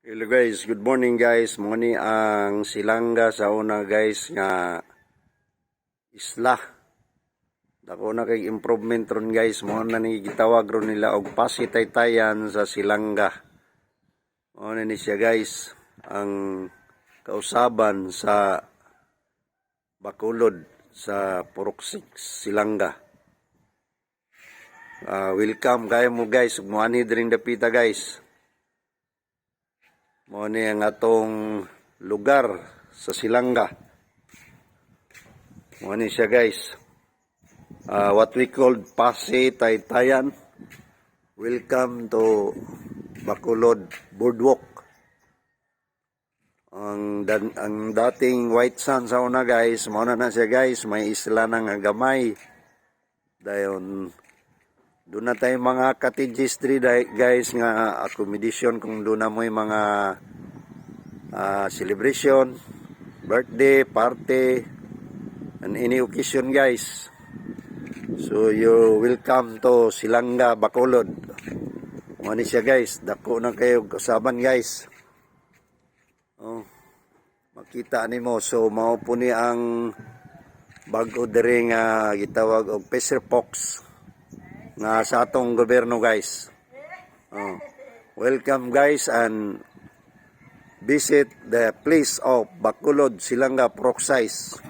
Hello guys, good morning guys. Mo ni ang Silanga sa una guys nga isla. Dako na kay improvement ron guys. Mo na ni gitawag ron nila og pasitaytayan sa Silanga. Mo na ni siya guys ang kausaban sa Bacolod sa Purok 6 Silanga. Welcome kayo mo guys. Mo ani dring dapita guys. Mo ni ang atong lugar sa Silanga. Mo ni siya guys. What we call Pasitaytayan. Welcome to Bacolod Boardwalk. Ang dating White Sands sa una guys, mo na siya guys, may isla nang gamay. Dayon doon na tayo mga cottages tree guys nga accommodation kung doon na mo yung mga celebration, birthday, party, and any occasion guys. So you welcome to Silanga, Bacolod. Mani siya guys, dako na kayo kasaban guys. Oh, makita nimo so mao po ni ang bag-o diri nga gitawag og Fisher Fox nga sa atong gobyerno guys. Welcome guys and visit the place of Bacolod, Silanga, Purok 6.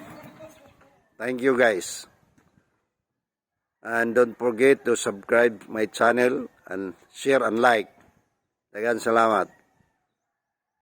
Thank you guys. And don't forget to subscribe my channel and share and like. Daghang salamat.